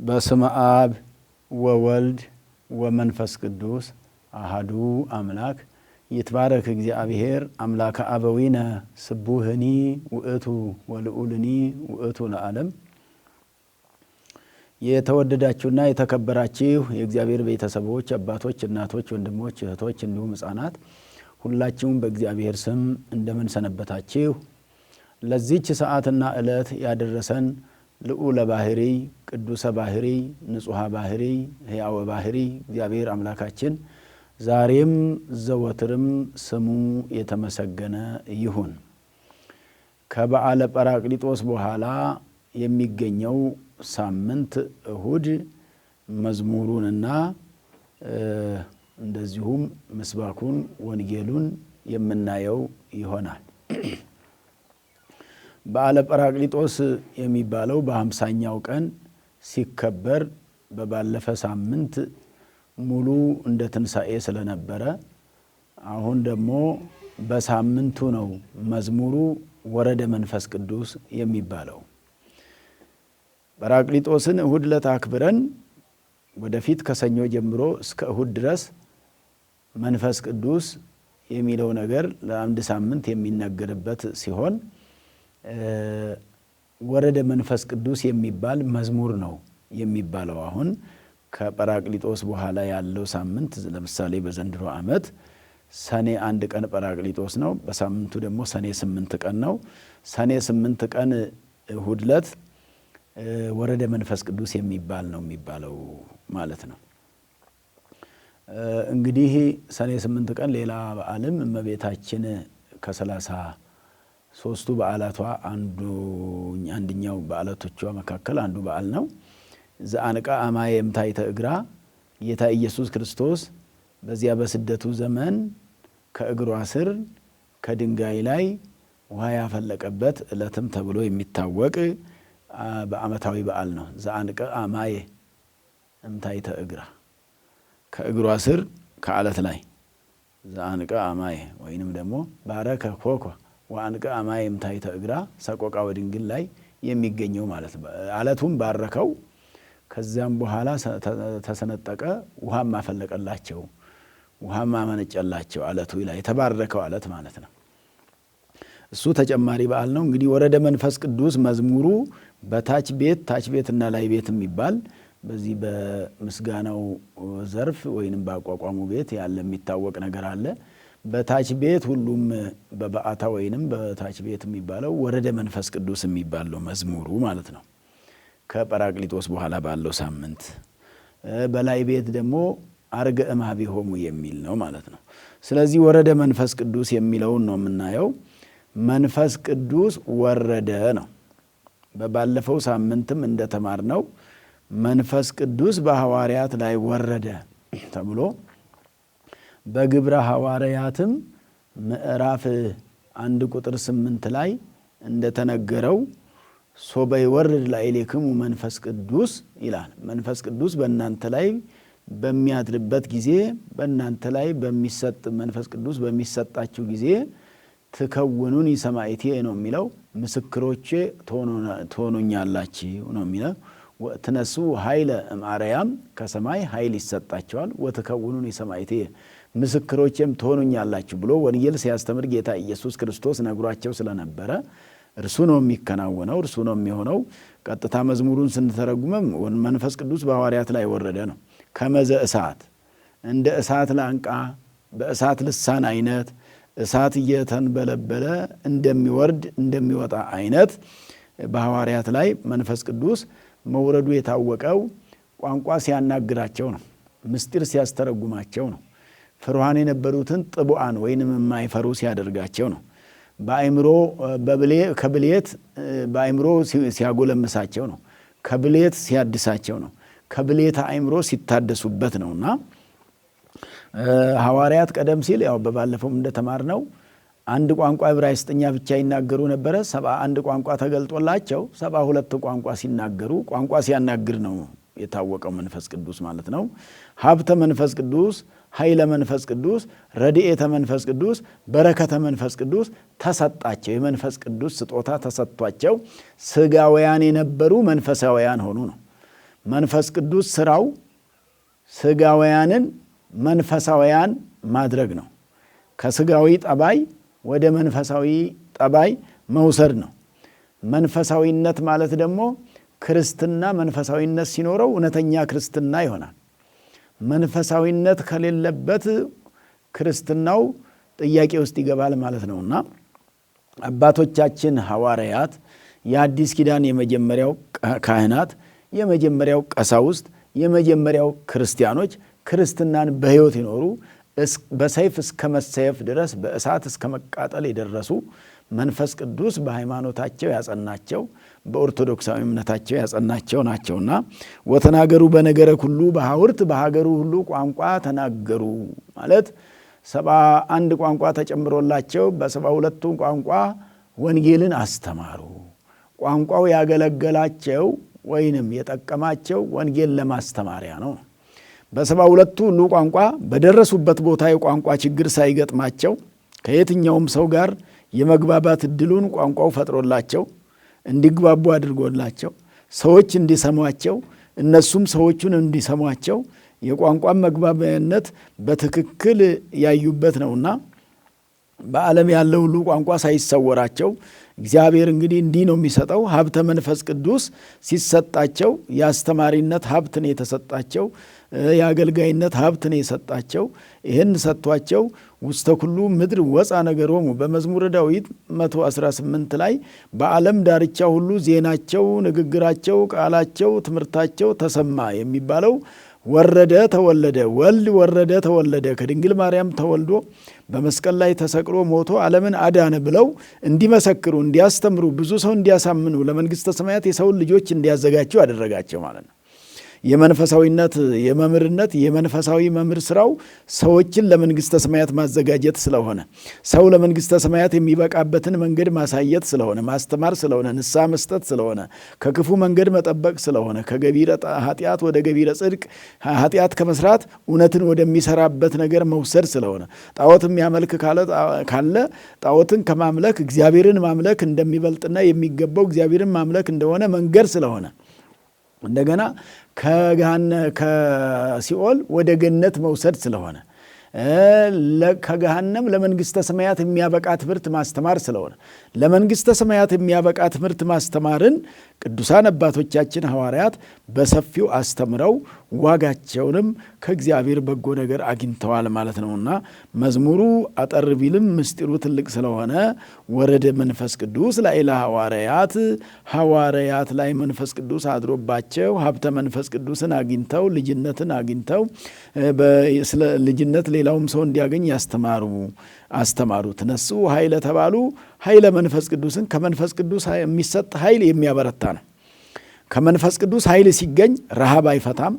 በስመ አብ ወወልድ ወመንፈስ ቅዱስ አሐዱ አምላክ ይትባረክ እግዚአብሔር አምላከ አበዊነ ስቡህኒ ውእቱ ወልዑልኒ ውእቱ ለዓለም። የተወደዳችሁና የተከበራችሁ የእግዚአብሔር ቤተሰቦች አባቶች፣ እናቶች፣ ወንድሞች፣ እህቶች እንዲሁም ሕፃናት ሁላችሁም በእግዚአብሔር ስም እንደምን ሰነበታችሁ? ለዚህች ሰዓትና ዕለት ያደረሰን ልዑለ ባህሪ ቅዱሰ ባህሪ ንጹሐ ባህሪ ሕያው ባህሪ እግዚአብሔር አምላካችን ዛሬም ዘወትርም ስሙ የተመሰገነ ይሁን። ከበዓለ ጰራቅሊጦስ በኋላ የሚገኘው ሳምንት እሁድ መዝሙሩንና እንደዚሁም ምስባኩን ወንጌሉን የምናየው ይሆናል። በዓለ ጰራቅሊጦስ የሚባለው በ50ኛው ቀን ሲከበር በባለፈ ሳምንት ሙሉ እንደ ትንሣኤ ስለነበረ አሁን ደግሞ በሳምንቱ ነው መዝሙሩ ወረደ መንፈስ ቅዱስ የሚባለው። ጰራቅሊጦስን እሁድ ዕለት አክብረን ወደፊት ከሰኞ ጀምሮ እስከ እሁድ ድረስ መንፈስ ቅዱስ የሚለው ነገር ለአንድ ሳምንት የሚነገርበት ሲሆን ወረደ መንፈስ ቅዱስ የሚባል መዝሙር ነው የሚባለው። አሁን ከጰራቅሊጦስ በኋላ ያለው ሳምንት ለምሳሌ በዘንድሮ ዓመት ሰኔ 1 ቀን ጰራቅሊጦስ ነው። በሳምንቱ ደግሞ ሰኔ 8 ቀን ነው። ሰኔ 8 ቀን እሁድ ዕለት ወረደ መንፈስ ቅዱስ የሚባል ነው የሚባለው ማለት ነው። እንግዲህ ሰኔ 8 ቀን ሌላ በዓልም እመቤታችን ከ33ቱ በዓላቷ አንደኛው በዓላቶቿ መካከል አንዱ በዓል ነው። ዘአንቃ አማየ እምታይተ እግራ ጌታ ኢየሱስ ክርስቶስ በዚያ በስደቱ ዘመን ከእግሯ ስር ከድንጋይ ላይ ውሃ ያፈለቀበት ዕለትም ተብሎ የሚታወቅ በዓመታዊ በዓል ነው። ዘአንቃ አማየ እምታይተ እግራ ከእግሯ ስር ከዓለት ላይ ዘአንቃ አማየ ወይንም ደግሞ ባረከ ኮኮ ወአንቃ አማየ እምታይተ እግራ ሰቆቃ ወድንግል ላይ የሚገኘው ማለት ነው። ዓለቱም ባረከው፣ ከዚያም በኋላ ተሰነጠቀ፣ ውሃም አፈለቀላቸው፣ ውሃም አመነጨላቸው። ዓለቱ ላይ የተባረከው ዓለት ማለት ነው። እሱ ተጨማሪ በዓል ነው። እንግዲህ ወረደ መንፈስ ቅዱስ መዝሙሩ በታች ቤትና ላይ ቤት የሚባል በዚህ በምስጋናው ዘርፍ ወይንም በአቋቋሙ ቤት ያለ የሚታወቅ ነገር አለ። በታች ቤት ሁሉም በበዓታ ወይንም በታች ቤት የሚባለው ወረደ መንፈስ ቅዱስ የሚባለው መዝሙሩ ማለት ነው። ከጰራቅሊጦስ በኋላ ባለው ሳምንት በላይ ቤት ደግሞ አርገ እምኀቤሆሙ የሚል ነው ማለት ነው። ስለዚህ ወረደ መንፈስ ቅዱስ የሚለውን ነው የምናየው። መንፈስ ቅዱስ ወረደ ነው። በባለፈው ሳምንትም እንደተማርነው መንፈስ ቅዱስ በሐዋርያት ላይ ወረደ ተብሎ በግብረ ሐዋርያትም ምዕራፍ 1 ቁጥር 8 ላይ እንደተነገረው ሶበ ይወርድ ላዕሌክሙ መንፈስ ቅዱስ ይላል። መንፈስ ቅዱስ በእናንተ ላይ በሚያድርበት ጊዜ በእናንተ ላይ በሚሰጥ መንፈስ ቅዱስ በሚሰጣችሁ ጊዜ ትከውኑኒ ሰማዕቴ ነው የሚለው። ምስክሮቼ ትሆኑኛላችሁ ነው የሚለው። ትነሱ ኃይለ እምአርያም ከሰማይ ኃይል ይሰጣቸዋል። ወትከውኑኒ ሰማዕቴ ምስክሮቼም ትሆኑኛላችሁ ብሎ ወንጌል ሲያስተምር ጌታ ኢየሱስ ክርስቶስ ነግሯቸው ስለነበረ እርሱ ነው የሚከናወነው፣ እርሱ ነው የሚሆነው። ቀጥታ መዝሙሩን ስንተረጉመም መንፈስ ቅዱስ በሐዋርያት ላይ ወረደ ነው። ከመዘ እሳት እንደ እሳት ላንቃ በእሳት ልሳን አይነት እሳት እየተንበለበለ እንደሚወርድ እንደሚወጣ አይነት በሐዋርያት ላይ መንፈስ ቅዱስ መውረዱ የታወቀው ቋንቋ ሲያናግራቸው ነው። ምስጢር ሲያስተረጉማቸው ነው። ፍርሃን የነበሩትን ጥቡዓን ወይንም የማይፈሩ ሲያደርጋቸው ነው። በአእምሮ ከብሌት በአእምሮ ሲያጎለምሳቸው ነው። ከብሌት ሲያድሳቸው ነው። ከብሌት አእምሮ ሲታደሱበት ነውና ሐዋርያት ቀደም ሲል ያው በባለፈው እንደተማርነው አንድ ቋንቋ ዕብራይስጥኛ ብቻ ይናገሩ ነበረ። 71 ቋንቋ ተገልጦላቸው 72 ቋንቋ ሲናገሩ ቋንቋ ሲያናግር ነው የታወቀው መንፈስ ቅዱስ ማለት ነው። ሀብተ መንፈስ ቅዱስ ኃይለ መንፈስ ቅዱስ፣ ረድኤተ መንፈስ ቅዱስ፣ በረከተ መንፈስ ቅዱስ ተሰጣቸው። የመንፈስ ቅዱስ ስጦታ ተሰጥቷቸው ስጋውያን የነበሩ መንፈሳውያን ሆኑ ነው። መንፈስ ቅዱስ ስራው ስጋውያንን መንፈሳውያን ማድረግ ነው። ከስጋዊ ጠባይ ወደ መንፈሳዊ ጠባይ መውሰድ ነው። መንፈሳዊነት ማለት ደግሞ ክርስትና መንፈሳዊነት ሲኖረው እውነተኛ ክርስትና ይሆናል። መንፈሳዊነት ከሌለበት ክርስትናው ጥያቄ ውስጥ ይገባል ማለት ነውና አባቶቻችን ሐዋርያት የአዲስ ኪዳን የመጀመሪያው ካህናት፣ የመጀመሪያው ቀሳውስት፣ የመጀመሪያው ክርስቲያኖች ክርስትናን በሕይወት ይኖሩ በሰይፍ እስከ መሰየፍ ድረስ በእሳት እስከ መቃጠል የደረሱ መንፈስ ቅዱስ በሃይማኖታቸው ያጸናቸው በኦርቶዶክሳዊ እምነታቸው ያጸናቸው ናቸውና ወተናገሩ በነገረ ሁሉ በሐውርት በሀገሩ ሁሉ ቋንቋ ተናገሩ ማለት 71 ቋንቋ ተጨምሮላቸው በ72ቱ ቋንቋ ወንጌልን አስተማሩ። ቋንቋው ያገለገላቸው ወይንም የጠቀማቸው ወንጌል ለማስተማሪያ ነው። በ72ቱ ሁሉ ቋንቋ በደረሱበት ቦታ የቋንቋ ችግር ሳይገጥማቸው ከየትኛውም ሰው ጋር የመግባባት እድሉን ቋንቋው ፈጥሮላቸው እንዲግባቡ አድርጎላቸው ሰዎች እንዲሰሟቸው እነሱም ሰዎቹን እንዲሰሟቸው የቋንቋን መግባቢያነት በትክክል ያዩበት ነውና በዓለም ያለው ሁሉ ቋንቋ ሳይሰወራቸው እግዚአብሔር እንግዲህ እንዲህ ነው የሚሰጠው። ሀብተ መንፈስ ቅዱስ ሲሰጣቸው የአስተማሪነት ሀብትን የተሰጣቸው የአገልጋይነት ሀብትን የሰጣቸው ይህን ሰጥቷቸው ውስተ ኩሉ ምድር ወፃ ነገሮሙ በመዝሙረ ዳዊት 118 ላይ በዓለም ዳርቻ ሁሉ ዜናቸው፣ ንግግራቸው፣ ቃላቸው፣ ትምህርታቸው ተሰማ የሚባለው ወረደ ተወለደ፣ ወልድ ወረደ ተወለደ፣ ከድንግል ማርያም ተወልዶ በመስቀል ላይ ተሰቅሎ ሞቶ ዓለምን አዳነ ብለው እንዲመሰክሩ፣ እንዲያስተምሩ፣ ብዙ ሰው እንዲያሳምኑ፣ ለመንግሥተ ሰማያት የሰውን ልጆች እንዲያዘጋጁ አደረጋቸው ማለት ነው። የመንፈሳዊነት የመምህርነት የመንፈሳዊ መምህር ስራው ሰዎችን ለመንግሥተ ሰማያት ማዘጋጀት ስለሆነ ሰው ለመንግሥተ ሰማያት የሚበቃበትን መንገድ ማሳየት ስለሆነ ማስተማር ስለሆነ ንስሐ መስጠት ስለሆነ ከክፉ መንገድ መጠበቅ ስለሆነ ከገቢረ ኃጢአት ወደ ገቢረ ጽድቅ ኃጢአት ከመስራት እውነትን ወደሚሰራበት ነገር መውሰድ ስለሆነ ጣዖት የሚያመልክ ካለ ጣዖትን ከማምለክ እግዚአብሔርን ማምለክ እንደሚበልጥና የሚገባው እግዚአብሔርን ማምለክ እንደሆነ መንገድ ስለሆነ እንደገና ከሲኦል ወደ ገነት መውሰድ ስለሆነ ከገሃነም ለመንግሥተ ሰማያት የሚያበቃ ትምህርት ማስተማር ስለሆነ ለመንግሥተ ሰማያት የሚያበቃ ትምህርት ማስተማርን ቅዱሳን አባቶቻችን ሐዋርያት በሰፊው አስተምረው ዋጋቸውንም ከእግዚአብሔር በጎ ነገር አግኝተዋል ማለት ነውና መዝሙሩ አጠር ቢልም ምስጢሩ ትልቅ ስለሆነ ወረደ መንፈስ ቅዱስ ላዕለ ሐዋርያት፣ ሐዋርያት ላይ መንፈስ ቅዱስ አድሮባቸው ሀብተ መንፈስ ቅዱስን አግኝተው ልጅነትን አግኝተው ስለ ልጅነት ሌላውም ሰው እንዲያገኝ አስተማሩ። ተነሱ ኃይለ ተባሉ። ኃይለ መንፈስ ቅዱስን ከመንፈስ ቅዱስ የሚሰጥ ኃይል የሚያበረታ ነው። ከመንፈስ ቅዱስ ኃይል ሲገኝ ረሃብ አይፈታም፣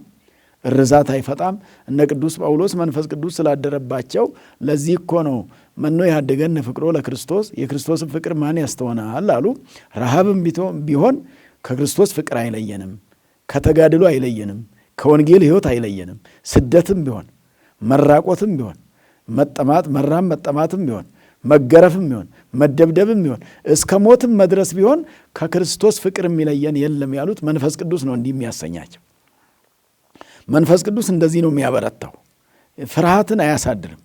እርዛት አይፈጣም። እነ ቅዱስ ጳውሎስ መንፈስ ቅዱስ ስላደረባቸው ለዚህ እኮ ነው መኖ ያደገን ፍቅሮ ለክርስቶስ የክርስቶስን ፍቅር ማን ያስተወናል አሉ። ረሃብም ቢሆን ከክርስቶስ ፍቅር አይለየንም፣ ከተጋድሎ አይለየንም፣ ከወንጌል ሕይወት አይለየንም። ስደትም ቢሆን መራቆትም ቢሆን መራም መጠማትም ቢሆን መገረፍም ቢሆን መደብደብም ቢሆን እስከ ሞትም መድረስ ቢሆን ከክርስቶስ ፍቅር የሚለየን የለም ያሉት መንፈስ ቅዱስ ነው እንዲህ የሚያሰኛቸው። መንፈስ ቅዱስ እንደዚህ ነው የሚያበረታው፣ ፍርሃትን አያሳድርም።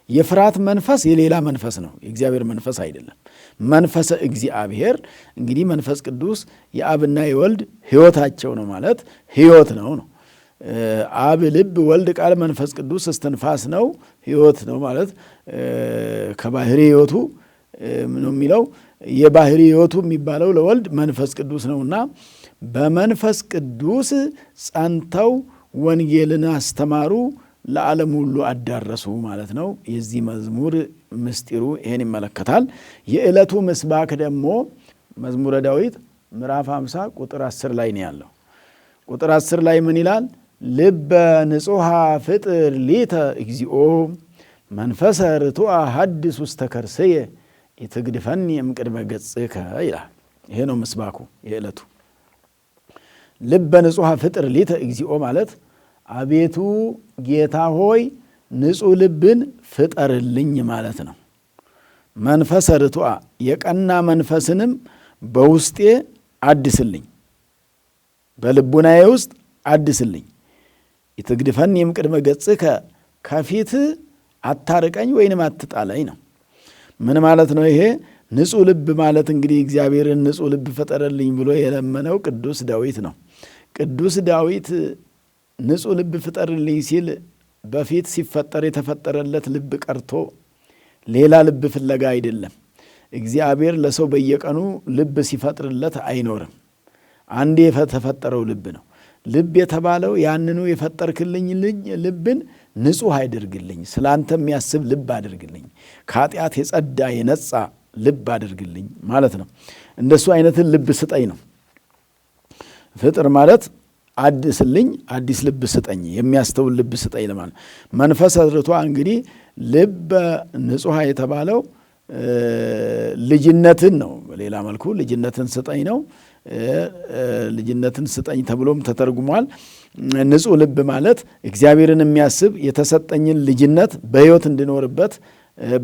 የፍርሃት መንፈስ የሌላ መንፈስ ነው፣ የእግዚአብሔር መንፈስ አይደለም። መንፈሰ እግዚአብሔር እንግዲህ መንፈስ ቅዱስ የአብና የወልድ ሕይወታቸው ነው ማለት ሕይወት ነው። አብ ልብ፣ ወልድ ቃል፣ መንፈስ ቅዱስ እስትንፋስ ነው፣ ሕይወት ነው ማለት ከባህሪ ሕይወቱ ነው የሚለው። የባህሪ ሕይወቱ የሚባለው ለወልድ መንፈስ ቅዱስ ነውና በመንፈስ ቅዱስ ጸንተው ወንጌልን አስተማሩ፣ ለዓለም ሁሉ አዳረሱ ማለት ነው። የዚህ መዝሙር ምስጢሩ ይሄን ይመለከታል። የዕለቱ ምስባክ ደግሞ መዝሙረ ዳዊት ምዕራፍ 50 ቁጥር 10 ላይ ነው ያለው። ቁጥር 10 ላይ ምን ይላል? ልበ ንጹሐ ፍጥር ሊተ እግዚኦ መንፈሰ ርቱዐ ሐድስ ውስተ ከርስየ ኢትግድፈኒ እምቅድመ ገጽከ ይላል። ይሄ ነው ምስባኩ የዕለቱ። ልበ ንጹሐ ፍጥር ሊተ እግዚኦ ማለት አቤቱ ጌታ ሆይ ንጹሕ ልብን ፍጠርልኝ ማለት ነው። መንፈሰ ርቱዐ የቀና መንፈስንም በውስጤ አድስልኝ፣ በልቡናዬ ውስጥ አድስልኝ። ይትግድፈኒም ቅድመ ገጽከ ከፊት አታርቀኝ ወይንም አትጣለኝ ነው። ምን ማለት ነው ይሄ? ንጹሕ ልብ ማለት እንግዲህ እግዚአብሔርን ንጹሕ ልብ ፍጠርልኝ ብሎ የለመነው ቅዱስ ዳዊት ነው። ቅዱስ ዳዊት ንጹሕ ልብ ፍጠርልኝ ሲል በፊት ሲፈጠር የተፈጠረለት ልብ ቀርቶ ሌላ ልብ ፍለጋ አይደለም። እግዚአብሔር ለሰው በየቀኑ ልብ ሲፈጥርለት አይኖርም። አንዴ የተፈጠረው ልብ ነው። ልብ የተባለው ያንኑ የፈጠርክልኝ ልብን ንጹሕ አድርግልኝ፣ ስለ አንተ የሚያስብ ልብ አድርግልኝ፣ ከኃጢአት የጸዳ የነጻ ልብ አድርግልኝ ማለት ነው። እንደሱ አይነትን ልብ ስጠኝ ነው። ፍጥር ማለት አድስልኝ፣ አዲስ ልብ ስጠኝ፣ የሚያስተውል ልብ ስጠኝ ለማለት። መንፈሰ ርቱዐ እንግዲህ ልበ ንጹሐ የተባለው ልጅነትን ነው። በሌላ መልኩ ልጅነትን ስጠኝ ነው። ልጅነትን ስጠኝ ተብሎም ተተርጉሟል። ንጹሕ ልብ ማለት እግዚአብሔርን የሚያስብ የተሰጠኝን ልጅነት በሕይወት እንድኖርበት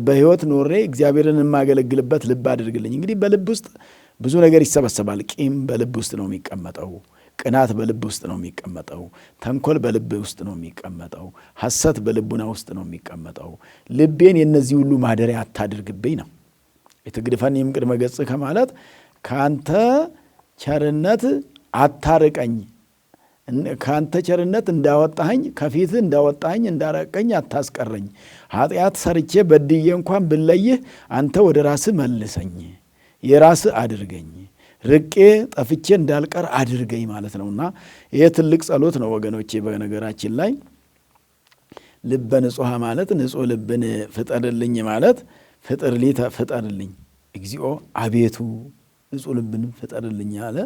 በሕይወት ኖሬ እግዚአብሔርን የማገለግልበት ልብ አድርግልኝ። እንግዲህ በልብ ውስጥ ብዙ ነገር ይሰበሰባል። ቂም በልብ ውስጥ ነው የሚቀመጠው። ቅናት በልብ ውስጥ ነው የሚቀመጠው። ተንኮል በልብ ውስጥ ነው የሚቀመጠው። ሐሰት በልቡና ውስጥ ነው የሚቀመጠው። ልቤን የነዚህ ሁሉ ማደሪያ አታድርግብኝ ነው። ይትግድፈኒም ቅድመ ገጽከ ማለት ከአንተ ቸርነት አታርቀኝ፣ ከአንተ ቸርነት እንዳወጣኸኝ ከፊትህ እንዳወጣኸኝ እንዳረቀኝ አታስቀረኝ። ኃጢአት ሰርቼ በድዬ እንኳን ብለይህ አንተ ወደ ራስህ መልሰኝ፣ የራስህ አድርገኝ፣ ርቄ ጠፍቼ እንዳልቀር አድርገኝ ማለት ነውና ይሄ ትልቅ ጸሎት ነው ወገኖቼ። በነገራችን ላይ ልበ ንጹሐ ማለት ንጹሕ ልብን ፍጠርልኝ ማለት ፍጥር ሊተ ፍጠርልኝ እግዚኦ አቤቱ ንጹሕ ልብን ፍጠርልኝ አለ።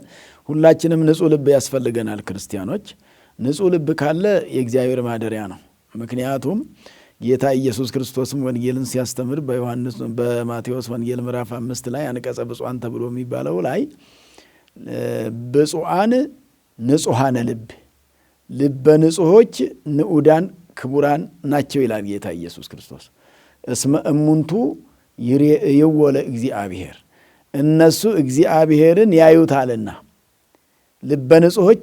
ሁላችንም ንጹሕ ልብ ያስፈልገናል ክርስቲያኖች። ንጹሕ ልብ ካለ የእግዚአብሔር ማደሪያ ነው። ምክንያቱም ጌታ ኢየሱስ ክርስቶስም ወንጌልን ሲያስተምር በማቴዎስ ወንጌል ምዕራፍ 5 ላይ አንቀጸ ብፁዓን ተብሎ የሚባለው ላይ ብፁዓን ንጹሐነ ልብ፣ ልበ ንጹሖች ንዑዳን ክቡራን ናቸው ይላል ጌታ ኢየሱስ ክርስቶስ። እስመ እሙንቱ ይሬእይዎ ለእግዚአብሔር፣ እነሱ እግዚአብሔርን ያዩታልና። ልበ ንጹሖች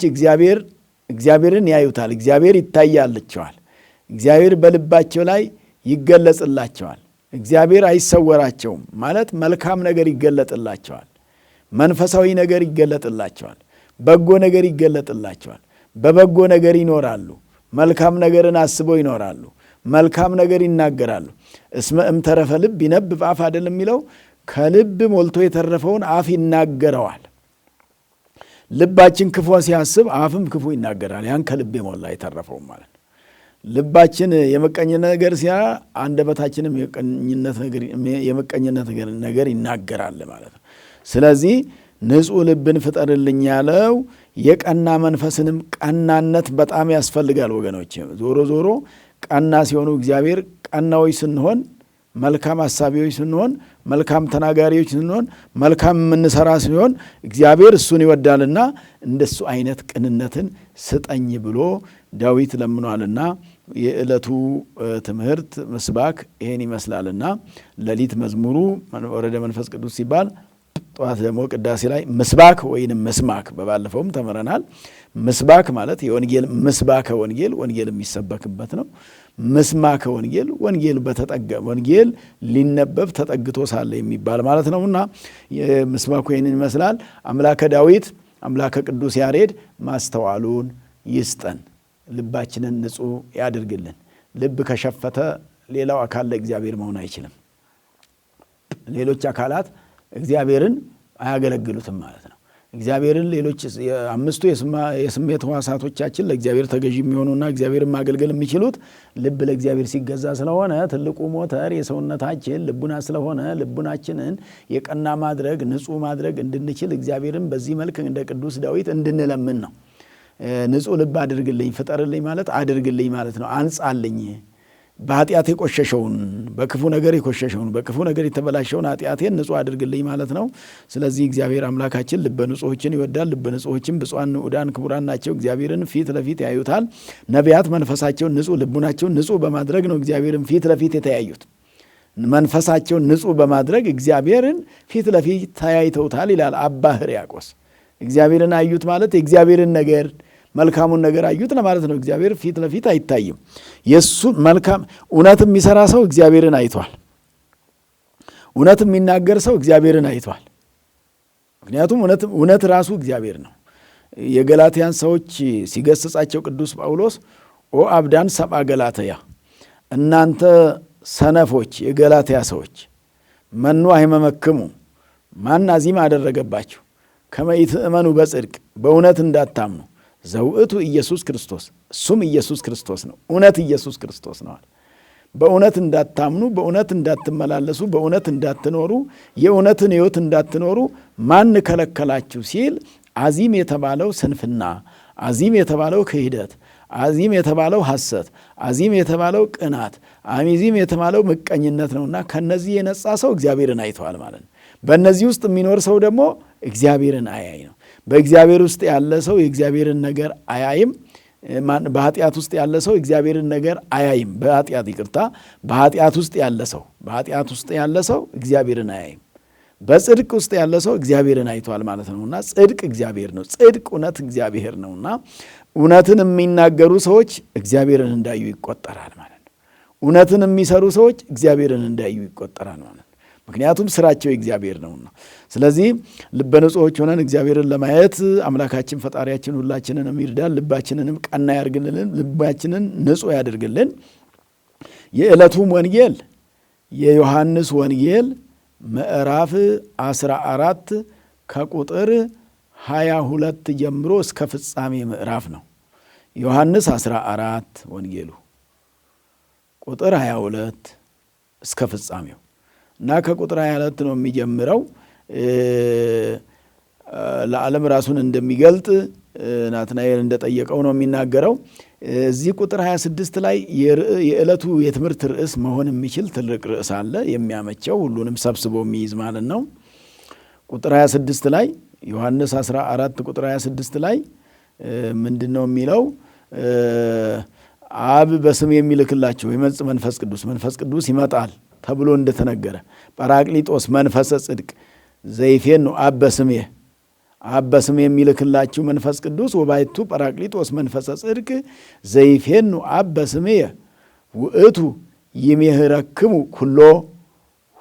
እግዚአብሔርን ያዩታል፣ እግዚአብሔር ይታያላቸዋል። እግዚአብሔር በልባቸው ላይ ይገለጽላቸዋል። እግዚአብሔር አይሰወራቸውም ማለት መልካም ነገር ይገለጥላቸዋል፣ መንፈሳዊ ነገር ይገለጥላቸዋል፣ በጎ ነገር ይገለጥላቸዋል። በበጎ ነገር ይኖራሉ፣ መልካም ነገርን አስበው ይኖራሉ፣ መልካም ነገር ይናገራሉ። እስመ እምተረፈ ልብ ይነብብ አፍ አይደለም የሚለው፣ ከልብ ሞልቶ የተረፈውን አፍ ይናገረዋል። ልባችን ክፉ ሲያስብ አፍም ክፉ ይናገራል። ያን ከልብ የሞላ የተረፈውን ማለት ነው። ልባችን የመቀኝነት ነገር ሲያ አንደበታችንም የመቀኝነት ነገር ይናገራል ማለት ነው። ስለዚህ ንጹሕ ልብን ፍጠርልኝ ያለው የቀና መንፈስንም ቀናነት በጣም ያስፈልጋል ወገኖች። ዞሮ ዞሮ ቀና ሲሆኑ እግዚአብሔር ቀናዎች ስንሆን፣ መልካም አሳቢዎች ስንሆን፣ መልካም ተናጋሪዎች ስንሆን፣ መልካም የምንሰራ ሲሆን እግዚአብሔር እሱን ይወዳልና እንደሱ አይነት ቅንነትን ስጠኝ ብሎ ዳዊት ለምኗልና የዕለቱ ትምህርት ምስባክ ይሄን ይመስላልና ሌሊት መዝሙሩ ወረደ መንፈስ ቅዱስ ሲባል ጠዋት ደግሞ ቅዳሴ ላይ ምስባክ ወይንም መስማክ በባለፈውም ተምረናል። ምስባክ ማለት የወንጌል ምስባከ ወንጌል የሚሰበክበት ነው። ምስማከ ወንጌል ሊነበብ ተጠግቶ ሳለ የሚባል ማለት ነውና ምስባኩ ይሄንን ይመስላል። አምላከ ዳዊት አምላከ ቅዱስ ያሬድ ማስተዋሉን ይስጠን፣ ልባችንን ንጹሕ ያድርግልን። ልብ ከሸፈተ ሌላው አካል ለእግዚአብሔር መሆን አይችልም። ሌሎች አካላት እግዚአብሔርን አያገለግሉትም ማለት ነው። እግዚአብሔርን ሌሎች አምስቱ የስሜት ሕዋሳቶቻችን ለእግዚአብሔር ተገዢ የሚሆኑና እግዚአብሔርን ማገልገል የሚችሉት ልብ ለእግዚአብሔር ሲገዛ ስለሆነ ትልቁ ሞተር የሰውነታችን ልቡና ስለሆነ ልቡናችንን የቀና ማድረግ ንጹሕ ማድረግ እንድንችል እግዚአብሔርን በዚህ መልክ እንደ ቅዱስ ዳዊት እንድንለምን ነው። ንጹሕ ልብ አድርግልኝ ፍጠርልኝ ማለት አድርግልኝ ማለት ነው። አንጻልኝ፣ በኃጢአት የቆሸሸውን በክፉ ነገር የቆሸሸውን በክፉ ነገር የተበላሸውን ኃጢአቴን ንጹሕ አድርግልኝ ማለት ነው። ስለዚህ እግዚአብሔር አምላካችን ልበ ንጹሖችን ይወዳል። ልበ ንጹሖችን ብፁዓን ንዑዳን ክቡራን ናቸው፣ እግዚአብሔርን ፊት ለፊት ያዩታል። ነቢያት መንፈሳቸውን ንጹሕ ልቡናቸውን ንጹሕ በማድረግ ነው እግዚአብሔርን ፊት ለፊት የተያዩት። መንፈሳቸውን ንጹሕ በማድረግ እግዚአብሔርን ፊት ለፊት ተያይተውታል ይላል አባ ሕርያቆስ። እግዚአብሔርን አዩት ማለት የእግዚአብሔርን ነገር መልካሙን ነገር አዩት ለማለት ነው። እግዚአብሔር ፊት ለፊት አይታይም። የሱ መልካም እውነት የሚሰራ ሰው እግዚአብሔርን አይቷል። እውነት የሚናገር ሰው እግዚአብሔርን አይቷል። ምክንያቱም እውነት ራሱ እግዚአብሔር ነው። የገላትያን ሰዎች ሲገስጻቸው ቅዱስ ጳውሎስ ኦ አብዳን ሰብአ ገላትያ፣ እናንተ ሰነፎች የገላትያ ሰዎች መኑ አይመመክሙ፣ ማን አዚም አደረገባችሁ ከመ ኢትእመኑ በጽድቅ በእውነት እንዳታምኑ ዘውእቱ ኢየሱስ ክርስቶስ፣ እሱም ኢየሱስ ክርስቶስ ነው። እውነት ኢየሱስ ክርስቶስ ነዋል። በእውነት እንዳታምኑ፣ በእውነት እንዳትመላለሱ፣ በእውነት እንዳትኖሩ፣ የእውነትን ሕይወት እንዳትኖሩ ማን ከለከላችሁ ሲል አዚም የተባለው ስንፍና፣ አዚም የተባለው ክህደት፣ አዚም የተባለው ሐሰት፣ አዚም የተባለው ቅናት፣ አዚም የተባለው ምቀኝነት ነውና ከነዚህ የነጻ ሰው እግዚአብሔርን አይተዋል ማለት ነው። በእነዚህ ውስጥ የሚኖር ሰው ደግሞ እግዚአብሔርን አያይ ነው። በእግዚአብሔር ውስጥ ያለ ሰው የእግዚአብሔርን ነገር አያይም። በኃጢአት ውስጥ ያለ ሰው እግዚአብሔርን ነገር አያይም። በኃጢአት ውስጥ ያለ ሰው እግዚአብሔርን አያይም። በጽድቅ ውስጥ ያለ ሰው እግዚአብሔርን አይቷል ማለት ነውና ጽድቅ እግዚአብሔር ነው። ጽድቅ እውነት እግዚአብሔር ነውና እውነትን የሚናገሩ ሰዎች እግዚአብሔርን እንዳዩ ይቆጠራል ማለት ነው። እውነትን የሚሰሩ ሰዎች እግዚአብሔርን እንዳዩ ይቆጠራል ማለት ነው። ምክንያቱም ስራቸው እግዚአብሔር ነውና። ስለዚህ ልበ ንጹሖች ሆነን እግዚአብሔርን ለማየት አምላካችን ፈጣሪያችን ሁላችንንም ይርዳል። ልባችንንም ቀና ያርግልን፣ ልባችንን ንጹሕ ያድርግልን። የዕለቱም ወንጌል የዮሐንስ ወንጌል ምዕራፍ 14 ከቁጥር 22 ጀምሮ እስከ ፍጻሜ ምዕራፍ ነው። ዮሐንስ 14 ወንጌሉ ቁጥር 22 እስከ ፍጻሜው እና ከቁጥር 22 ነው የሚጀምረው። ለዓለም ራሱን እንደሚገልጥ ናትናኤል እንደጠየቀው ነው የሚናገረው። እዚህ ቁጥር 26 ላይ የዕለቱ የትምህርት ርዕስ መሆን የሚችል ትልቅ ርዕስ አለ፣ የሚያመቸው ሁሉንም ሰብስቦ የሚይዝ ማለት ነው። ቁጥር 26 ላይ ዮሐንስ 14 ቁጥር 26 ላይ ምንድን ነው የሚለው? አብ በስም የሚልክላቸው ይመጽእ መንፈስ ቅዱስ ይመጣል ተብሎ እንደተነገረ ጰራቅሊጦስ መንፈሰ ጽድቅ ዘይፌኑ አብ በስሜ የሚልክላችሁ መንፈስ ቅዱስ ወባይቱ ጰራቅሊጦስ መንፈሰ ጽድቅ ዘይፌኑ አብ በስሜ ውእቱ ይሜህረክሙ ኩሎ፣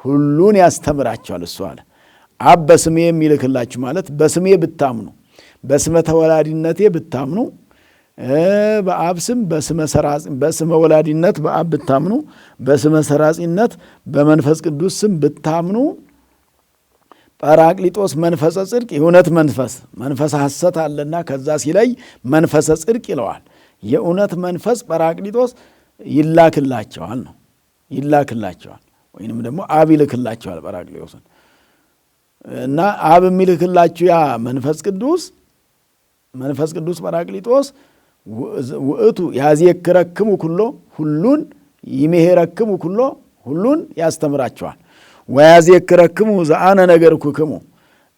ሁሉን ያስተምራቸዋል እሱ አለ። አብ በስሜ የሚልክላችሁ ማለት በስሜ ብታምኑ፣ በስመ ተወላዲነቴ ብታምኑ፣ በአብ ስም በስመ ወላዲነት በአብ ብታምኑ፣ በስመ ሰራጺነት በመንፈስ ቅዱስ ስም ብታምኑ ጰራቅሊጦስ መንፈሰ ጽድቅ የእውነት መንፈስ ሐሰት አለና ከዛ ሲለይ መንፈሰ ጽድቅ ይለዋል። የእውነት መንፈስ ጰራቅሊጦስ ይላክላቸዋል ነው። ይላክላቸዋል ወይንም ደግሞ አብ ይልክላቸዋል ጰራቅሊጦስን እና አብ የሚልክላችሁ ያ መንፈስ ቅዱስ ጰራቅሊጦስ ውእቱ ያዝየክረክሙ ኩሎ፣ ሁሉን ይሜሄረክሙ ኩሎ፣ ሁሉን ያስተምራቸዋል። ወያዝየክረክሙ ዘአነ ነገርኩክሙ፣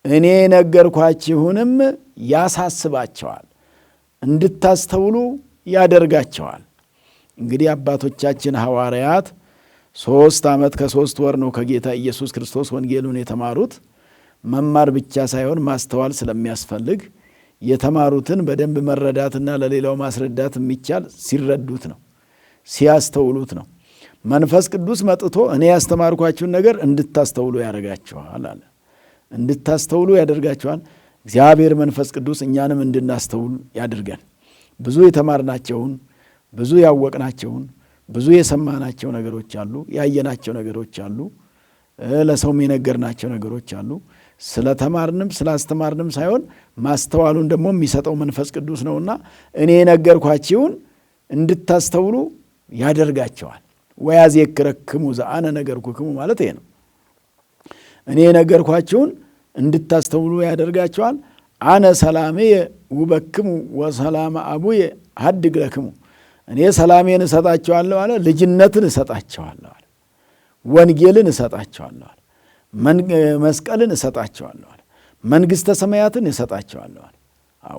እኔ ነገርኳችሁንም ያሳስባቸዋል፣ እንድታስተውሉ ያደርጋቸዋል። እንግዲህ አባቶቻችን ሐዋርያት 3 ዓመት ከ3 ወር ነው ከጌታ ኢየሱስ ክርስቶስ ወንጌሉን የተማሩት። መማር ብቻ ሳይሆን ማስተዋል ስለሚያስፈልግ የተማሩትን በደንብ መረዳትና ለሌላው ማስረዳት የሚቻል ሲረዱት ነው፣ ሲያስተውሉት ነው። መንፈስ ቅዱስ መጥቶ እኔ ያስተማርኳችሁን ነገር እንድታስተውሉ ያደርጋቸዋል አለ። እንድታስተውሉ ያደርጋቸዋል። እግዚአብሔር መንፈስ ቅዱስ እኛንም እንድናስተውል ያድርገን። ብዙ የተማርናቸውን፣ ብዙ ያወቅናቸውን፣ ብዙ የሰማናቸው ነገሮች አሉ፣ ያየናቸው ነገሮች አሉ፣ ለሰውም የነገርናቸው ነገሮች አሉ። ስለተማርንም ስላስተማርንም ሳይሆን ማስተዋሉን ደግሞ የሚሰጠው መንፈስ ቅዱስ ነውና እኔ የነገርኳችሁን እንድታስተውሉ ያደርጋቸዋል። ወያዝየክረክሙ ዘአነ ነገርኩክሙ ማለት ይሄ ነው። እኔ የነገርኳችሁን እንድታስተውሉ ያደርጋቸዋል። አነ ሰላሜየ ውበክሙ ወሰላመ አቡየ ሀድግ ለክሙ፣ እኔ ሰላሜን እሰጣቸዋለሁ አለ። ልጅነትን እሰጣቸዋለሁ አለ። ወንጌልን እሰጣቸዋለሁ አለ። መስቀልን እሰጣቸዋለሁ አለ። መንግሥተ ሰማያትን እሰጣቸዋለሁ አለ።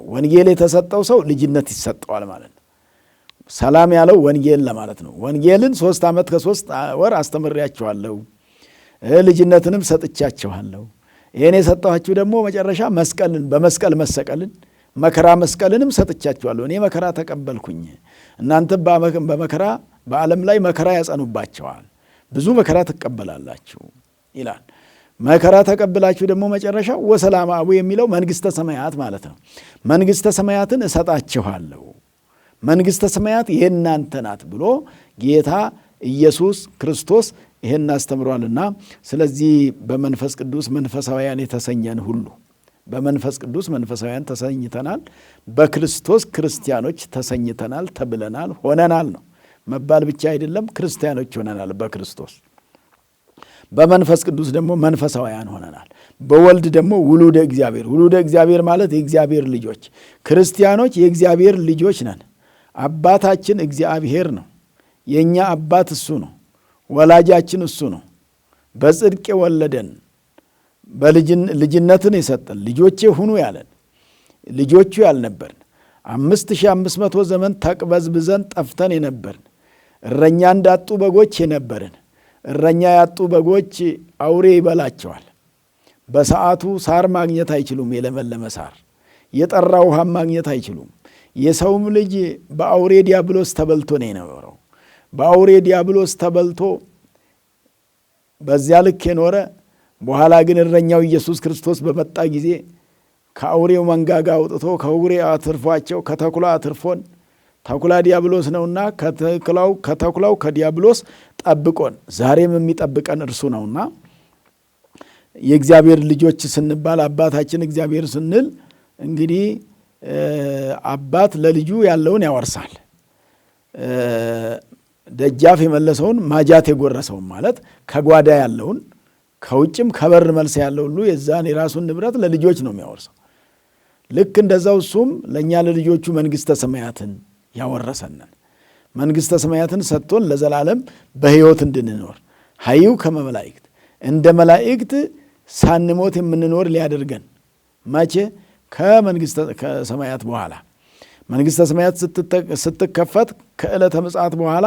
ወንጌል የተሰጠው ሰው ልጅነት ይሰጠዋል ማለት ነው። ሰላም ያለው ወንጌል ለማለት ነው። ወንጌልን 3 ዓመት ከ3 ወር አስተምሬያቸዋለሁ፣ ልጅነትንም ሰጥቻቸዋለሁ። ይሄን የሰጠኋችሁ ደግሞ መጨረሻ መስቀልን በመስቀል መሰቀልን መከራ መስቀልንም ሰጥቻችኋለሁ። እኔ መከራ ተቀበልኩኝ፣ እናንተ በመከራ በዓለም ላይ መከራ ያጸኑባቸዋል፣ ብዙ መከራ ትቀበላላችሁ ይላል። መከራ ተቀብላችሁ ደግሞ መጨረሻ ወሰላም አቡ የሚለው መንግሥተ ሰማያት ማለት ነው። መንግሥተ ሰማያትን እሰጣችኋለሁ፣ መንግሥተ ሰማያት የእናንተ ናት ብሎ ጌታ ኢየሱስ ክርስቶስ ይሄን አስተምሯልና፣ ስለዚህ በመንፈስ ቅዱስ መንፈሳውያን የተሰኘን ሁሉ በመንፈስ ቅዱስ መንፈሳውያን ተሰኝተናል፣ በክርስቶስ ክርስቲያኖች ተሰኝተናል፣ ተብለናል፣ ሆነናል ነው መባል ብቻ አይደለም፣ ክርስቲያኖች ሆነናል በክርስቶስ። በመንፈስ ቅዱስ ደግሞ መንፈሳውያን ሆነናል። በወልድ ደግሞ ውሉደ እግዚአብሔር። ውሉደ እግዚአብሔር ማለት የእግዚአብሔር ልጆች፣ ክርስቲያኖች የእግዚአብሔር ልጆች ነን። አባታችን እግዚአብሔር ነው። የእኛ አባት እሱ ነው። ወላጃችን እሱ ነው። በጽድቅ የወለደን ልጅነትን የሰጠን ልጆቼ ሁኑ ያለን ልጆቹ ያልነበርን 5500 ዘመን ተቅበዝብዘን ጠፍተን የነበርን እረኛ እንዳጡ በጎች የነበርን እረኛ ያጡ በጎች አውሬ ይበላቸዋል። በሰዓቱ ሳር ማግኘት አይችሉም። የለመለመ ሳር የጠራ ውሃም ማግኘት አይችሉም። የሰውም ልጅ በአውሬ ዲያብሎስ ተበልቶ ነው የነበረው። በአውሬ ዲያብሎስ ተበልቶ በዚያ ልክ የኖረ በኋላ ግን እረኛው ኢየሱስ ክርስቶስ በመጣ ጊዜ ከአውሬው መንጋጋ አውጥቶ ከአውሬ አትርፏቸው ከተኩላ አትርፎን፣ ተኩላ ዲያብሎስ ነውና ከተኩላው ከዲያብሎስ ጠብቆን ዛሬም የሚጠብቀን እርሱ ነውና የእግዚአብሔር ልጆች ስንባል አባታችን እግዚአብሔር ስንል እንግዲህ አባት ለልጁ ያለውን ያወርሳል። ደጃፍ የመለሰውን ማጃት የጎረሰውን ማለት ከጓዳ ያለውን ከውጭም ከበር መልስ ያለው ሁሉ የዛን የራሱን ንብረት ለልጆች ነው የሚያወርሰው። ልክ እንደዛው እሱም ለእኛ ለልጆቹ መንግሥተ ሰማያትን ያወረሰንን መንግሥተ ሰማያትን ሰጥቶን ለዘላለም በሕይወት እንድንኖር ሀዩ ከመመላእክት እንደ መላእክት ሳንሞት የምንኖር ሊያደርገን መቼ? ከሰማያት በኋላ መንግሥተ ሰማያት ስትከፈት ከዕለተ ምጽአት በኋላ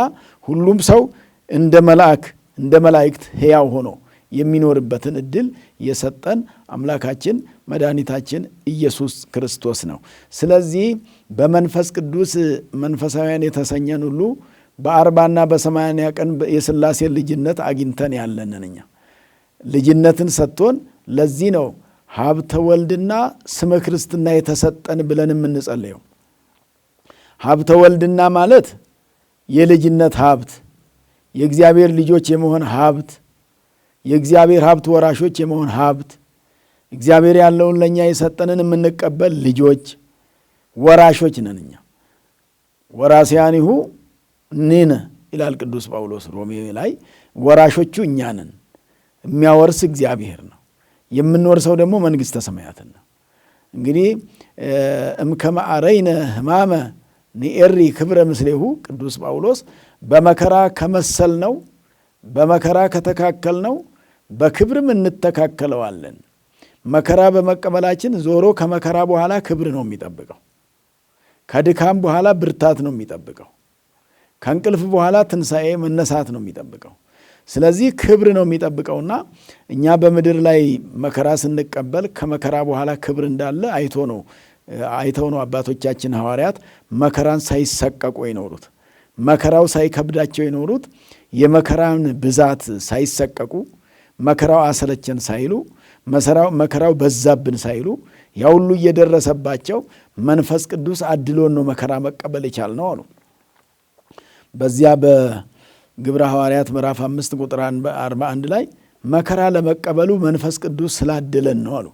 ሁሉም ሰው እንደ መላእክት ሕያው ሆኖ የሚኖርበትን እድል የሰጠን አምላካችን መድኃኒታችን ኢየሱስ ክርስቶስ ነው። ስለዚህ በመንፈስ ቅዱስ መንፈሳውያን የተሰኘን ሁሉ በ40ና በ80 ቀን የሥላሴ ልጅነት አግኝተን ያለንን እኛ ልጅነትን ሰጥቶን ለዚህ ነው ሀብተ ወልድና ስመ ክርስትና የተሰጠን ብለን የምንጸልየው። ሀብተ ወልድና ማለት የልጅነት ሀብት፣ የእግዚአብሔር ልጆች የመሆን ሀብት፣ የእግዚአብሔር ሀብት ወራሾች የመሆን ሀብት፣ እግዚአብሔር ያለውን ለእኛ የሰጠንን የምንቀበል ልጆች ወራሾች ነን እኛ። ወራሲያኒሁ ንሕነ ይላል ቅዱስ ጳውሎስ ሮሜ ላይ። ወራሾቹ እኛ ነን። የሚያወርስ እግዚአብሔር ነው። የምንወርሰው ደግሞ መንግሥተ ሰማያትን ነው። እንግዲህ እምከመ አረይነ ሕማመ ንኤሪ ክብረ ምስሌሁ ቅዱስ ጳውሎስ በመከራ ከመሰል ነው በመከራ ከተካከል ነው በክብርም እንተካከለዋለን። መከራ በመቀበላችን ዞሮ ከመከራ በኋላ ክብር ነው የሚጠብቀው። ከድካም በኋላ ብርታት ነው የሚጠብቀው። ከእንቅልፍ በኋላ ትንሣኤ መነሳት ነው የሚጠብቀው። ስለዚህ ክብር ነው የሚጠብቀውና እኛ በምድር ላይ መከራ ስንቀበል ከመከራ በኋላ ክብር እንዳለ አይተው ነው አባቶቻችን ሐዋርያት መከራን ሳይሰቀቁ የኖሩት። መከራው ሳይከብዳቸው የኖሩት የመከራን ብዛት ሳይሰቀቁ፣ መከራው አሰለቸን ሳይሉ፣ መከራው በዛብን ሳይሉ ያ ሁሉ እየደረሰባቸው መንፈስ ቅዱስ አድሎን ነው መከራ መቀበል የቻልነው አሉ። በዚያ በግብረ ሐዋርያት ምዕራፍ 5 ቁጥር 41 ላይ መከራ ለመቀበሉ መንፈስ ቅዱስ ስላደለን ነው አሉ።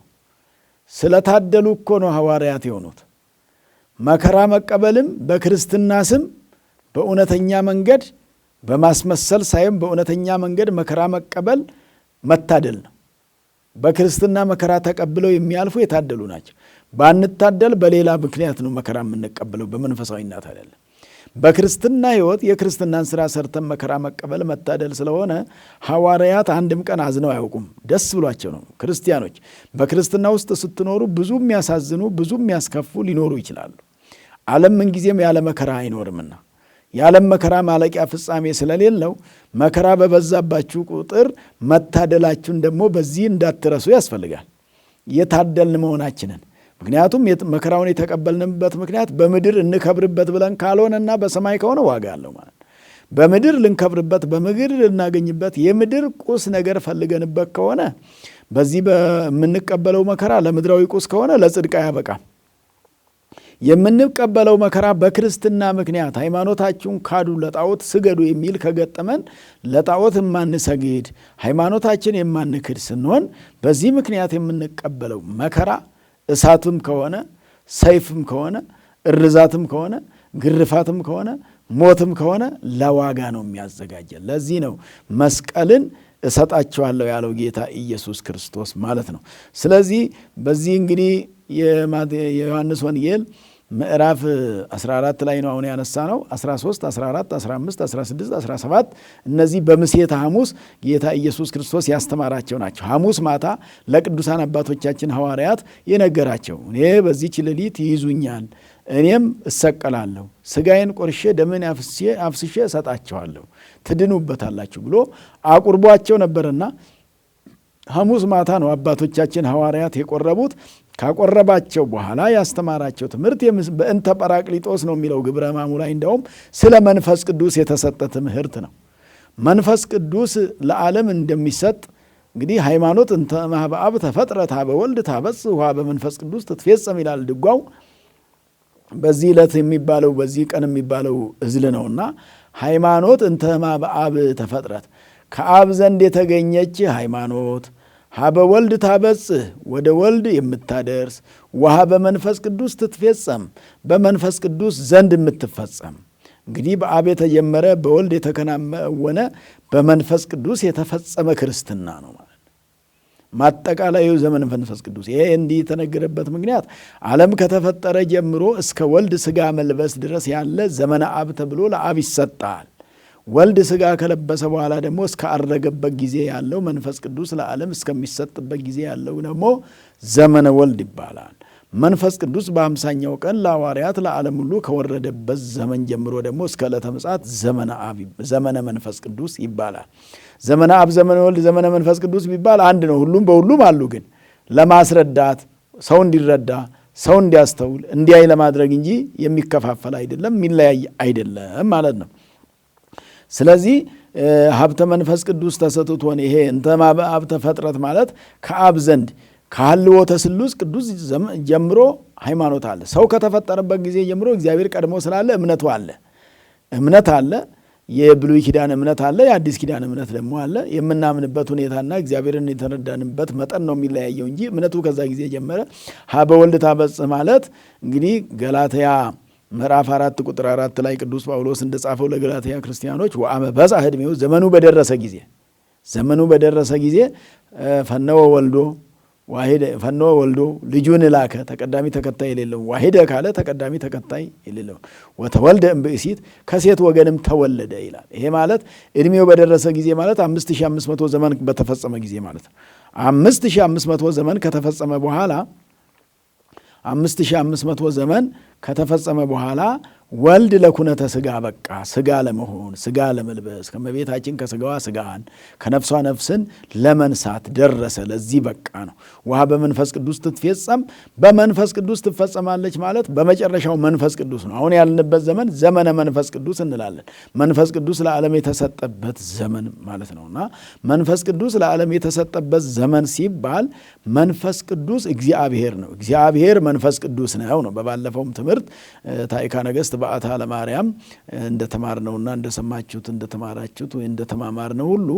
ስለታደሉ እኮ ነው ሐዋርያት የሆኑት። መከራ መቀበልም በክርስትና ስም በእውነተኛ መንገድ በማስመሰል ሳይሆን በእውነተኛ መንገድ መከራ መቀበል መታደል ነው። በክርስትና መከራ ተቀብለው የሚያልፉ የታደሉ ናቸው። ባንታደል በሌላ ምክንያት ነው መከራ የምንቀበለው፣ በመንፈሳዊነት አይደለም። በክርስትና ሕይወት የክርስትናን ሥራ ሰርተን መከራ መቀበል መታደል ስለሆነ ሐዋርያት አንድም ቀን አዝነው አያውቁም። ደስ ብሏቸው ነው። ክርስቲያኖች በክርስትና ውስጥ ስትኖሩ ብዙ የሚያሳዝኑ ብዙ የሚያስከፉ ሊኖሩ ይችላሉ። ዓለም ምንጊዜም ያለ መከራ አይኖርምና የዓለም መከራ ማለቂያ ፍጻሜ ስለሌለው መከራ በበዛባችሁ ቁጥር መታደላችሁን ደግሞ በዚህ እንዳትረሱ ያስፈልጋል። የታደልን መሆናችንን ምክንያቱም መከራውን የተቀበልንበት ምክንያት በምድር እንከብርበት ብለን ካልሆነና በሰማይ ከሆነ ዋጋ አለው ማለት በምድር ልንከብርበት በምድር ልናገኝበት የምድር ቁስ ነገር ፈልገንበት ከሆነ በዚህ በምንቀበለው መከራ ለምድራዊ ቁስ ከሆነ ለጽድቅ አያበቃም። የምንቀበለው መከራ በክርስትና ምክንያት ሃይማኖታችሁን ካዱ ለጣዖት ስገዱ የሚል ከገጠመን ለጣዖት የማንሰግድ ሃይማኖታችን የማንክድ ስንሆን በዚህ ምክንያት የምንቀበለው መከራ እሳትም ከሆነ ሰይፍም ከሆነ እርዛትም ከሆነ ግርፋትም ከሆነ ሞትም ከሆነ ለዋጋ ነው የሚያዘጋጀን። ለዚህ ነው መስቀልን እሰጣቸዋለሁ ያለው ጌታ ኢየሱስ ክርስቶስ ማለት ነው። ስለዚህ በዚህ እንግዲህ የዮሐንስ ወንጌል ምዕራፍ 14 ላይ ነው አሁን ያነሳ ነው። 13፣ 14፣ 15፣ 16፣ 17 እነዚህ በምሴተ ሐሙስ ጌታ ኢየሱስ ክርስቶስ ያስተማራቸው ናቸው። ሐሙስ ማታ ለቅዱሳን አባቶቻችን ሐዋርያት የነገራቸው እኔ በዚህች ሌሊት ይይዙኛል፣ እኔም እሰቀላለሁ፣ ሥጋዬን ቆርሼ ደሜን አፍስሼ እሰጣቸዋለሁ፣ ትድኑበታላችሁ ብሎ አቁርቧቸው ነበርና ሐሙስ ማታ ነው አባቶቻችን ሐዋርያት የቆረቡት። ካቆረባቸው በኋላ ያስተማራቸው ትምህርት በእንተ ጰራቅሊጦስ ነው የሚለው ግብረ ሕማሙ ላይ እንደውም ስለ መንፈስ ቅዱስ የተሰጠ ትምህርት ነው። መንፈስ ቅዱስ ለዓለም እንደሚሰጥ እንግዲህ ሃይማኖት እንተ እምኀበ አብ ተፈጥረት ኀበ ወልድ ታበጽሕ ወኀበ መንፈስ ቅዱስ ትትፌጸም ይላል ድጓው። በዚህ ዕለት የሚባለው በዚህ ቀን የሚባለው እዝል ነውና ሃይማኖት እንተ እምኀበ አብ ተፈጥረት ከአብ ዘንድ የተገኘች ሃይማኖት ኀበ ወልድ ታበጽሕ ወደ ወልድ የምታደርስ ወኀበ መንፈስ ቅዱስ ትትፌጸም በመንፈስ ቅዱስ ዘንድ የምትፈጸም። እንግዲህ በአብ የተጀመረ በወልድ የተከናወነ በመንፈስ ቅዱስ የተፈጸመ ክርስትና ነው ማለት ማጠቃለያዩ ዘመን መንፈስ ቅዱስ። ይሄ እንዲህ የተነገረበት ምክንያት ዓለም ከተፈጠረ ጀምሮ እስከ ወልድ ሥጋ መልበስ ድረስ ያለ ዘመነ አብ ተብሎ ለአብ ይሰጣል። ወልድ ሥጋ ከለበሰ በኋላ ደግሞ እስከ አረገበት ጊዜ ያለው መንፈስ ቅዱስ ለዓለም እስከሚሰጥበት ጊዜ ያለው ደግሞ ዘመነ ወልድ ይባላል። መንፈስ ቅዱስ በ50ኛው ቀን ለሐዋርያት ለዓለም ሁሉ ከወረደበት ዘመን ጀምሮ ደግሞ እስከ ዕለተ ምጽአት ዘመነ መንፈስ ቅዱስ ይባላል። ዘመነ አብ፣ ዘመነ ወልድ፣ ዘመነ መንፈስ ቅዱስ ቢባል አንድ ነው። ሁሉም በሁሉም አሉ። ግን ለማስረዳት ሰው እንዲረዳ ሰው እንዲያስተውል እንዲያይ ለማድረግ እንጂ የሚከፋፈል አይደለም፣ የሚለያይ አይደለም ማለት ነው። ስለዚህ ሀብተ መንፈስ ቅዱስ ተሰጥቶን ይሄ እንተ እምኀበ አብ ተፈጥረት ማለት ከአብ ዘንድ ከሀልዎተ ሥሉስ ቅዱስ ጀምሮ ሃይማኖት አለ። ሰው ከተፈጠረበት ጊዜ ጀምሮ እግዚአብሔር ቀድሞ ስላለ እምነት አለ። የብሉይ ኪዳን እምነት አለ፣ የአዲስ ኪዳን እምነት ደግሞ አለ። የምናምንበት ሁኔታና እግዚአብሔርን የተረዳንበት መጠን ነው የሚለያየው እንጂ እምነቱ ከዛ ጊዜ ጀመረ። ኀበ ወልድ ታበጽሕ ማለት እንግዲህ ገላትያ ምዕራፍ 4 ቁጥር 4 ላይ ቅዱስ ጳውሎስ እንደጻፈው ለገላትያ ክርስቲያኖች ወአመ በጽሐ ዕድሜው ዘመኑ በደረሰ ጊዜ ፈነወ ወልዶ ልጁን ላከ። ተቀዳሚ ተከታይ የሌለው ዋሂደ ካለ ተቀዳሚ ተከታይ የሌለው ወተወልደ እምብእሲት ከሴት ወገንም ተወለደ ይላል። ይሄ ማለት ዕድሜው በደረሰ ጊዜ ማለት 5500 ዘመን በተፈጸመ ጊዜ ማለት ነው። 5500 ዘመን ከተፈጸመ በኋላ 5500 ዘመን ከተፈጸመ በኋላ ወልድ ለኩነተ ሥጋ በቃ ሥጋ ለመሆን ሥጋ ለመልበስ ከመቤታችን ከሥጋዋ ሥጋን ከነፍሷ ነፍስን ለመንሳት ደረሰ። ለዚህ በቃ ነው። ውሃ በመንፈስ ቅዱስ ትትፌጸም በመንፈስ ቅዱስ ትፈጸማለች ማለት በመጨረሻው መንፈስ ቅዱስ ነው። አሁን ያልንበት ዘመን ዘመነ መንፈስ ቅዱስ እንላለን። መንፈስ ቅዱስ ለዓለም የተሰጠበት ዘመን ማለት ነውና መንፈስ ቅዱስ ለዓለም የተሰጠበት ዘመን ሲባል መንፈስ ቅዱስ እግዚአብሔር ነው። እግዚአብሔር መንፈስ ቅዱስ ነው። በባለፈውም ትምህርት ታዕካ ነገሥት በአታ ለማርያም እንደተማርነውና እንደሰማችሁት እንደተማራችሁት ወይ እንደተማማርነው ሁሉ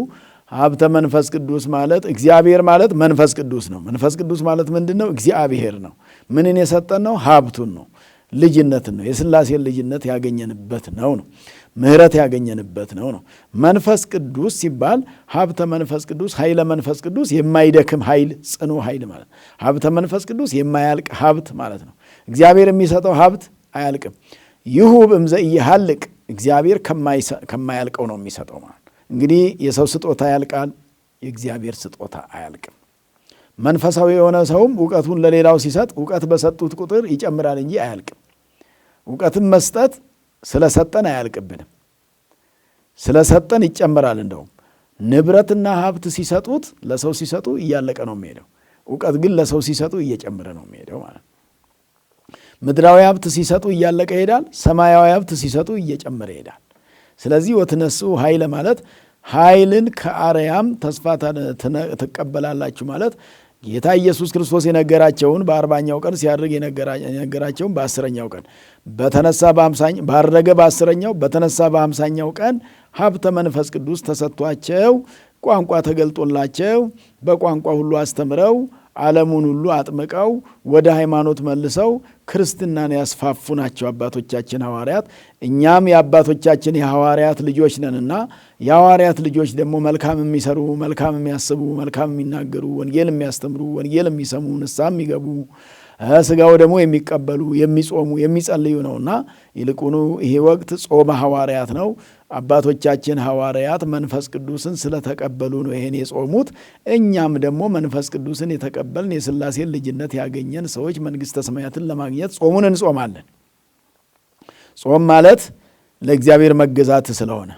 ሀብተ መንፈስ ቅዱስ ማለት እግዚአብሔር ማለት መንፈስ ቅዱስ ነው። መንፈስ ቅዱስ ማለት ምንድነው? እግዚአብሔር ነው። ምንን የሰጠን ነው? ሀብቱን ነው። ልጅነትን ነው። የሥላሴን ልጅነት ያገኘንበት ነው። ምሕረት ያገኘንበት ነው። መንፈስ ቅዱስ ሲባል ሀብተ መንፈስ ቅዱስ ኃይለ መንፈስ ቅዱስ የማይደክም ኃይል ጽኑ ኃይል ማለት ሀብተ መንፈስ ቅዱስ የማያልቅ ሀብት ማለት ነው። እግዚአብሔር የሚሰጠው ሀብት አያልቅም። ይሁብ እምዘ ኢይሃልቅ እግዚአብሔር ከማያልቀው ነው የሚሰጠው ማለት። እንግዲህ የሰው ስጦታ ያልቃል፣ የእግዚአብሔር ስጦታ አያልቅም። መንፈሳዊ የሆነ ሰውም እውቀቱን ለሌላው ሲሰጥ እውቀት በሰጡት ቁጥር ይጨምራል እንጂ አያልቅም። እውቀትን መስጠት ስለሰጠን አያልቅብንም፣ ስለሰጠን ይጨምራል። እንደውም ንብረትና ሀብት ሲሰጡት ለሰው ሲሰጡ እያለቀ ነው የሚሄደው። እውቀት ግን ለሰው ሲሰጡ እየጨመረ ነው የሚሄደው ማለት ነው። ምድራዊ ሀብት ሲሰጡ እያለቀ ይሄዳል፣ ሰማያዊ ሀብት ሲሰጡ እየጨመረ ይሄዳል። ስለዚህ ወትነሱ ኃይለ ማለት ኃይልን ከአርያም ተስፋ ትቀበላላችሁ ማለት ጌታ ኢየሱስ ክርስቶስ የነገራቸውን በ40ኛው ቀን ሲያድርግ የነገራቸውን በ10ኛው ቀን ባረገ በ10ኛው በተነሳ በ50ኛው ቀን ሀብተ መንፈስ ቅዱስ ተሰጥቷቸው ቋንቋ ተገልጦላቸው በቋንቋ ሁሉ አስተምረው ዓለሙን ሁሉ አጥምቀው ወደ ሃይማኖት መልሰው ክርስትናን ያስፋፉ ናቸው አባቶቻችን ሐዋርያት። እኛም የአባቶቻችን የሐዋርያት ልጆች ነንና የሐዋርያት ልጆች ደግሞ መልካም የሚሰሩ፣ መልካም የሚያስቡ፣ መልካም የሚናገሩ፣ ወንጌል የሚያስተምሩ፣ ወንጌል የሚሰሙ፣ ንስሐ የሚገቡ፣ ሥጋው ደግሞ የሚቀበሉ፣ የሚጾሙ፣ የሚጸልዩ ነውና ይልቁኑ ይሄ ወቅት ጾመ ሐዋርያት ነው። አባቶቻችን ሐዋርያት መንፈስ ቅዱስን ስለተቀበሉ ነው ይሄን የጾሙት። እኛም ደግሞ መንፈስ ቅዱስን የተቀበልን የሥላሴን ልጅነት ያገኘን ሰዎች መንግሥተ ሰማያትን ለማግኘት ጾሙን እንጾማለን። ጾም ማለት ለእግዚአብሔር መገዛት ስለሆነ፣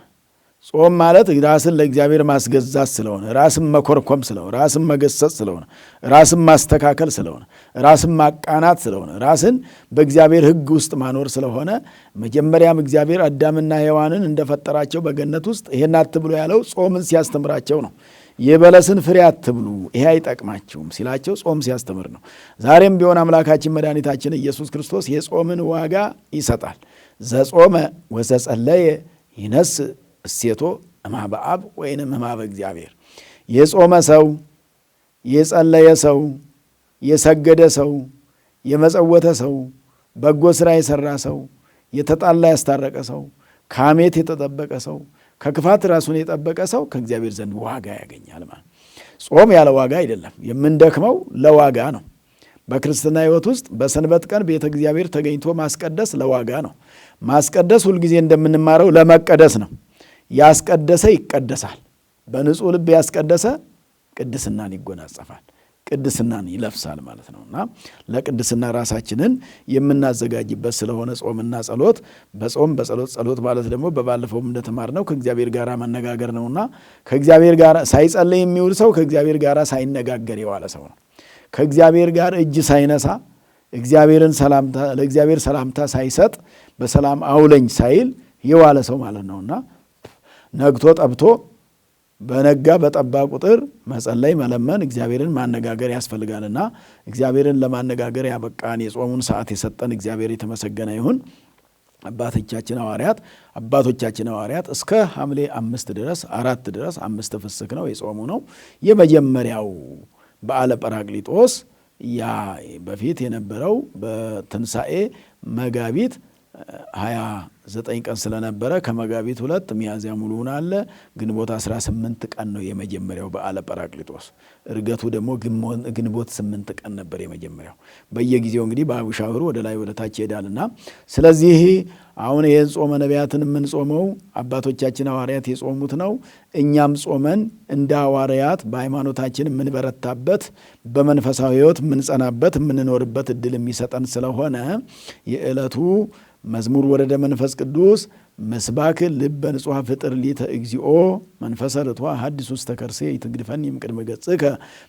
ጾም ማለት ራስን ለእግዚአብሔር ማስገዛት ስለሆነ፣ ራስን መኮርኮም ስለሆነ፣ ራስን መገሰጽ ስለሆነ፣ ራስን ማስተካከል ስለሆነ፣ ራስን ማቃናት ስለሆነ፣ ራስን በእግዚአብሔር ሕግ ውስጥ ማኖር ስለሆነ መጀመሪያም እግዚአብሔር አዳምና ሔዋንን እንደፈጠራቸው በገነት ውስጥ ይሄን አትብሉ ያለው ጾምን ሲያስተምራቸው ነው። የበለስን ፍሬ አትብሉ ይሄ አይጠቅማችሁም ሲላቸው ጾም ሲያስተምር ነው። ዛሬም ቢሆን አምላካችን መድኃኒታችን ኢየሱስ ክርስቶስ የጾምን ዋጋ ይሰጣል። ዘጾመ ወዘጸለየ ይነስ እሴቶ እምኀበ አብ ወይንም እምኀበ እግዚአብሔር። የጾመ ሰው፣ የጸለየ ሰው፣ የሰገደ ሰው፣ የመጸወተ ሰው፣ በጎ ሥራ የሠራ ሰው፣ የተጣላ ያስታረቀ ሰው፣ ከሐሜት የተጠበቀ ሰው፣ ከክፋት ራሱን የጠበቀ ሰው ከእግዚአብሔር ዘንድ ዋጋ ያገኛል ማለት። ጾም ያለ ዋጋ አይደለም፣ የምንደክመው ለዋጋ ነው። በክርስትና ሕይወት ውስጥ በሰንበት ቀን ቤተ እግዚአብሔር ተገኝቶ ማስቀደስ ለዋጋ ነው። ማስቀደስ ሁልጊዜ እንደምንማረው ለመቀደስ ነው። ያስቀደሰ ይቀደሳል። በንጹሕ ልብ ያስቀደሰ ቅድስናን ይጎናጸፋል፣ ቅድስናን ይለብሳል ማለት ነውና ለቅድስና ራሳችንን የምናዘጋጅበት ስለሆነ ጾምና ጸሎት፣ በጾም በጸሎት ጸሎት ማለት ደግሞ በባለፈውም እንደተማርነው ከእግዚአብሔር ጋር መነጋገር ነውና ከእግዚአብሔር ጋር ሳይጸልይ የሚውል ሰው ከእግዚአብሔር ጋር ሳይነጋገር የዋለ ሰው ነው። ከእግዚአብሔር ጋር እጅ ሳይነሳ ለእግዚአብሔር ሰላምታ ሳይሰጥ በሰላም አውለኝ ሳይል የዋለ ሰው ማለት ነውና ነግቶ ጠብቶ በነጋ በጠባ ቁጥር መጸለይ፣ መለመን፣ እግዚአብሔርን ማነጋገር ያስፈልጋልና እግዚአብሔርን ለማነጋገር ያበቃን የጾሙን ሰዓት የሰጠን እግዚአብሔር የተመሰገነ ይሁን። አባቶቻችን ሐዋርያት እስከ ሐምሌ 4 ድረስ 5 ፍስክ ነው የጾሙ ነው። የመጀመሪያው በዓለ ጰራቅሊጦስ ያ በፊት የነበረው በትንሣኤ መጋቢት 29 ቀን ስለነበረ ከመጋቢት 2 ሚያዝያ ሙሉውን አለ። ግንቦት 18 ቀን ነው የመጀመሪያው በዓለ ጰራቅሊጦስ። እርገቱ ደግሞ ግንቦት 8 ቀን ነበር የመጀመሪያው። በየጊዜው እንግዲህ በአቡሻህሩ ወደ ላይ ወደ ታች ይሄዳልና ስለዚህ አሁን ይህን ጾመ ነቢያትን የምንጾመው አባቶቻችን ሐዋርያት የጾሙት ነው። እኛም ጾመን እንደ ሐዋርያት በሃይማኖታችን የምንበረታበት፣ በመንፈሳዊ ሕይወት የምንጸናበት፣ የምንኖርበት እድል የሚሰጠን ስለሆነ የዕለቱ መዝሙር ወረደ መንፈስ ቅዱስ መስባክ ልበ ንጹሐ ፍጥር ሊተ እግዚኦ መንፈሰ ርቱዐ ሐዲስ ውስተ ከርሴ ይትግድፈኒ እምቅድመ ገጽከ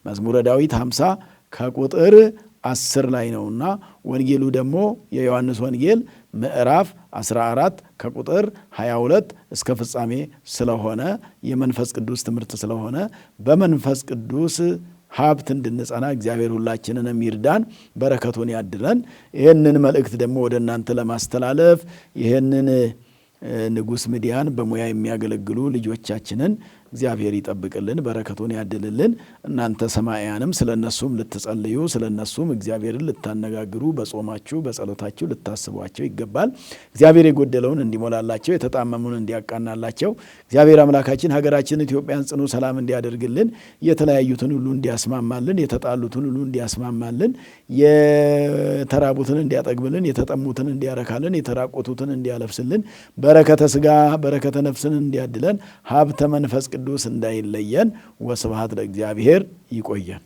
መዝሙረ ዳዊት 50 ከቁጥር 10 ላይ ነውና ወንጌሉ ደግሞ የዮሐንስ ወንጌል ምዕራፍ 14 ከቁጥር 22 እስከ ፍጻሜ ስለሆነ የመንፈስ ቅዱስ ትምህርት ስለሆነ በመንፈስ ቅዱስ ሀብት እንድንጸና እግዚአብሔር ሁላችንንም ይርዳን፣ በረከቱን ያድለን። ይህንን መልእክት ደግሞ ወደ እናንተ ለማስተላለፍ ይህንን ንጉሥ ሚዲያን በሙያ የሚያገለግሉ ልጆቻችንን እግዚአብሔር ይጠብቅልን፣ በረከቱን ያድልልን። እናንተ ሰማያንም ስለነሱም ልትጸልዩ ስለነሱም እግዚአብሔርን ልታነጋግሩ በጾማችሁ በጸሎታችሁ ልታስቧቸው ይገባል። እግዚአብሔር የጎደለውን እንዲሞላላቸው የተጣመሙን እንዲያቃናላቸው እግዚአብሔር አምላካችን ሀገራችን ኢትዮጵያን ጽኑ ሰላም እንዲያደርግልን የተለያዩትን ሁሉ እንዲያስማማልን የተጣሉትን ሁሉ እንዲያስማማልን የተራቡትን እንዲያጠግብልን የተጠሙትን እንዲያረካልን የተራቆቱትን እንዲያለብስልን በረከተ ሥጋ በረከተ ነፍስን እንዲያድለን ሀብተ መንፈስ ቅዱስ እንዳይለየን ወስብሐት ለእግዚአብሔር። ይቆየን።